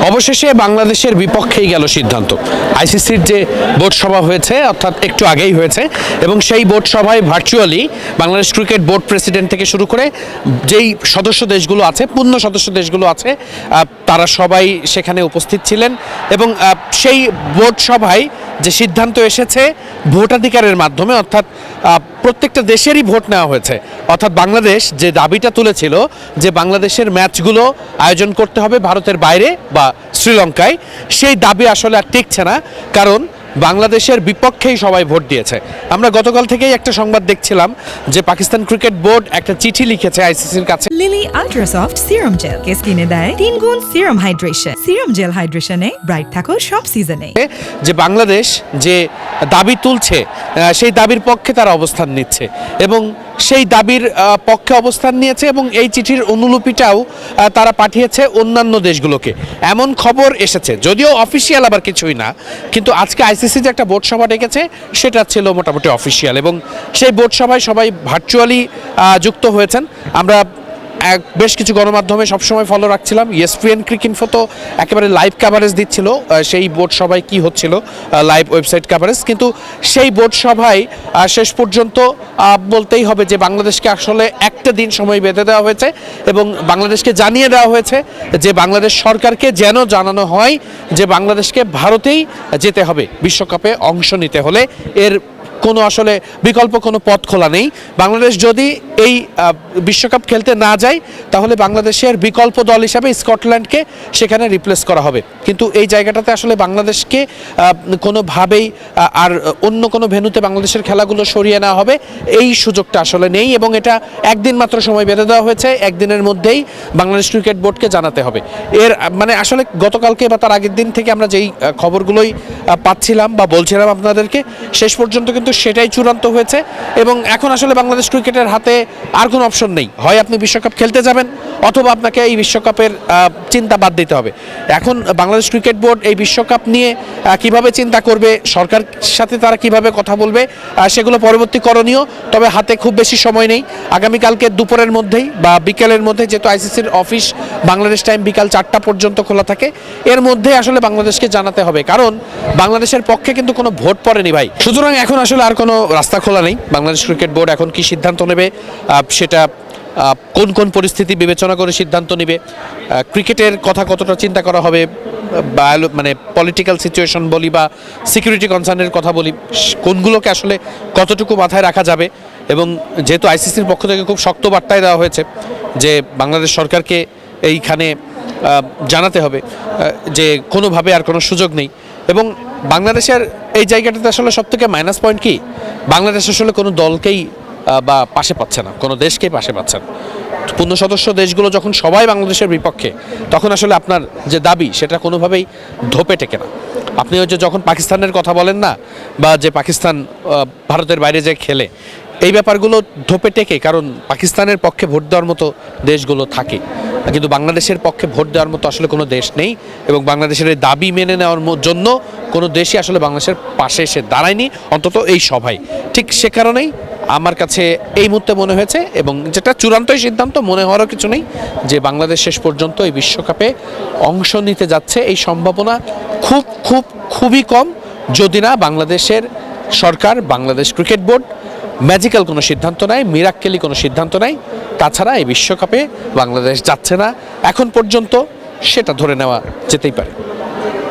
অবশেষে বাংলাদেশের বিপক্ষেই গেল সিদ্ধান্ত। আইসিসির যে বোর্ড সভা হয়েছে, অর্থাৎ একটু আগেই হয়েছে, এবং সেই বোর্ড সভায় virtually Bangladesh cricket board president থেকে শুরু করে যেই সদস্য দেশগুলো আছে, পূর্ণ সদস্য দেশগুলো আছে, তারা সবাই সেখানে উপস্থিত ছিলেন। এবং সেই বোর্ড সভায় যে সিদ্ধান্ত এসেছে ভোটাধিকারের মাধ্যমে, অর্থাৎ প্রত্যেকটা দেশেরই ভোট নেওয়া হয়েছে। অর্থাৎ বাংলাদেশ যে দাবিটা তুলেছিল যে বাংলাদেশের ম্যাচগুলো আয়োজন করতে হবে ভারতের বাইরে বা শ্রীলঙ্কায়, সেই দাবি আসলে আর টিকছে না, কারণ বাংলাদেশের বিপক্ষেই সবাই ভোট দিয়েছে। আমরা গতকাল থেকেই একটা সংবাদ দেখছিলাম যে পাকিস্তান ক্রিকেট বোর্ড একটা চিঠি লিখেছে আইসিসির কাছে। লিলি আল্ট্রাসফট সিরাম জেল কে স্কিনে দেয় 3 গুণ সিরাম হাইড্রেশন। সিরাম জেল হাইড্রেশনে ব্রাইট থাকো সব সিজনে। যে বাংলাদেশ যে দাবি তুলছে সেই দাবির পক্ষে তারা অবস্থান নিচ্ছে এবং সেই দাবির পক্ষে অবস্থান নিয়েছে, এবং এই চিঠির অনুলিপিটাও তারা পাঠিয়েছে অন্যান্য দেশগুলোকে। এমন খবর এসেছে, যদিও অফিসিয়াল আবার কিছুই না, কিন্তু আজকে আইসিসি যে একটা বোর্ড সভা ডেকেছে সেটা ছিল মোটামুটি অফিসিয়াল, এবং সেই বোর্ড সভায় সবাই ভার্চুয়ালি যুক্ত হয়েছেন। আমরা বেশ কিছু গণমাধ্যমে সবসময় ফলো রাখছিলাম। ESPN ক্রিকইনফো তো একেবারে লাইভ কাভারেজ দিচ্ছিল সেই বোর্ড সভায় কি হচ্ছিল, লাইভ ওয়েবসাইট কাভারেজ। কিন্তু সেই বোর্ড সভায় শেষ পর্যন্ত বলতেই হবে যে বাংলাদেশকে আসলে একটা দিন সময় বেঁধে দেওয়া হয়েছে, এবং বাংলাদেশকে জানিয়ে দেওয়া হয়েছে যে বাংলাদেশ সরকারকে যেন জানানো হয় যে বাংলাদেশকে ভারতেই যেতে হবে বিশ্বকাপে অংশ নিতে হলে। এর কোনো আসলে বিকল্প কোনো পথ খোলা নেই। বাংলাদেশ যদি এই বিশ্বকাপ খেলতে না যায় তাহলে বাংলাদেশের বিকল্প দল হিসাবে স্কটল্যান্ডকে সেখানে রিপ্লেস করা হবে, কিন্তু এই জায়গাটাতে আসলে বাংলাদেশকে কোনোভাবেই আর অন্য কোনো ভেন্যুতে বাংলাদেশের খেলাগুলো সরিয়ে নেওয়া হবে এই সুযোগটা আসলে নেই, এবং এটা একদিন মাত্র সময় বেঁধে দেওয়া হয়েছে। একদিনের মধ্যেই বাংলাদেশ ক্রিকেট বোর্ডকে জানাতে হবে। এর মানে আসলে গতকালকে বা তার আগের দিন থেকে আমরা যেই খবরগুলোই পাচ্ছিলাম বা বলছিলাম আপনাদেরকে, শেষ পর্যন্ত কিন্তু সেটাই চূড়ান্ত হয়েছে, এবং এখন আসলে বাংলাদেশ ক্রিকেটের হাতে আর কোনো অপশন নেই। হয় আপনি বিশ্বকাপ খেলতে যাবেন, অথবা আপনাকে এই বিশ্বকাপের চিন্তা বাদ দিতে হবে। এখন বাংলাদেশ ক্রিকেট বোর্ড এই বিশ্বকাপ নিয়ে কিভাবে চিন্তা করবে, সরকার সাথে তারা কিভাবে কথা বলবে, সেগুলো পরবর্তী করণীয়। তবে হাতে খুব বেশি সময় নেই। আগামীকালকে দুপুরের মধ্যেই বা বিকেলের মধ্যে, যেহেতু আইসিসির অফিস বাংলাদেশ টাইম বিকাল 4টা পর্যন্ত খোলা থাকে, এর মধ্যে আসলে বাংলাদেশকে জানাতে হবে, কারণ বাংলাদেশের পক্ষে কিন্তু কোনো ভোট পড়েনি ভাই। সুতরাং এখন আসলে আর কোনো রাস্তা খোলা নেই। বাংলাদেশ ক্রিকেট বোর্ড এখন কি সিদ্ধান্ত নেবে, সেটা কোন কোন পরিস্থিতি বিবেচনা করে সিদ্ধান্ত নেবে, ক্রিকেটের কথা কতটা চিন্তা করা হবে, মানে পলিটিক্যাল সিচুয়েশন বলি বা সিকিউরিটি কনসার্নের কথা বলি, কোনগুলোকে আসলে কতটুকু মাথায় রাখা যাবে। এবং যেহেতু আইসিসির পক্ষ থেকে খুব শক্ত বার্তায় দেওয়া হয়েছে যে বাংলাদেশ সরকারকে এইখানে জানাতে হবে যে কোনোভাবে আর কোনো সুযোগ নেই। এবং বাংলাদেশের এই জায়গাটাতে আসলে সবথেকে মাইনাস পয়েন্ট কি, বাংলাদেশ আসলে কোনো দলকেই বা পাশে পাচ্ছে না, কোনো দেশকেই পাশে পাচ্ছে না। পূর্ণ সদস্য দেশগুলো যখন সবাই বাংলাদেশের বিপক্ষে, তখন আসলে আপনার যে দাবি সেটা কোনোভাবেই ধোপে টেকে না। আপনি ওই যে যখন পাকিস্তানের কথা বলেন না, বা যে পাকিস্তান ভারতের বাইরে যে খেলে, এই ব্যাপারগুলো ধোপে টেকে, কারণ পাকিস্তানের পক্ষে ভোট দেওয়ার মতো দেশগুলো থাকে, কিন্তু বাংলাদেশের পক্ষে ভোট দেওয়ার মতো আসলে কোনো দেশ নেই, এবং বাংলাদেশের এই দাবি মেনে নেওয়ার জন্য কোনো দেশই আসলে বাংলাদেশের পাশে এসে দাঁড়ায়নি, অন্তত এই সভায়। ঠিক সে কারণেই আমার কাছে এই মুহূর্তে মনে হয়েছে, এবং যেটা চূড়ান্তই সিদ্ধান্ত মনে হওয়ারও কিছু নেই, যে বাংলাদেশ শেষ পর্যন্ত এই বিশ্বকাপে অংশ নিতে যাচ্ছে এই সম্ভাবনা খুবই কম, যদি না বাংলাদেশের সরকার, বাংলাদেশ ক্রিকেট বোর্ড ম্যাজিক্যাল কোনো সিদ্ধান্ত নেয়, মিরাক্কেলি কোনো সিদ্ধান্ত নেয়। তাছাড়া এই বিশ্বকাপে বাংলাদেশ যাচ্ছে না এখন পর্যন্ত, সেটা ধরে নেওয়া যেতেই পারে।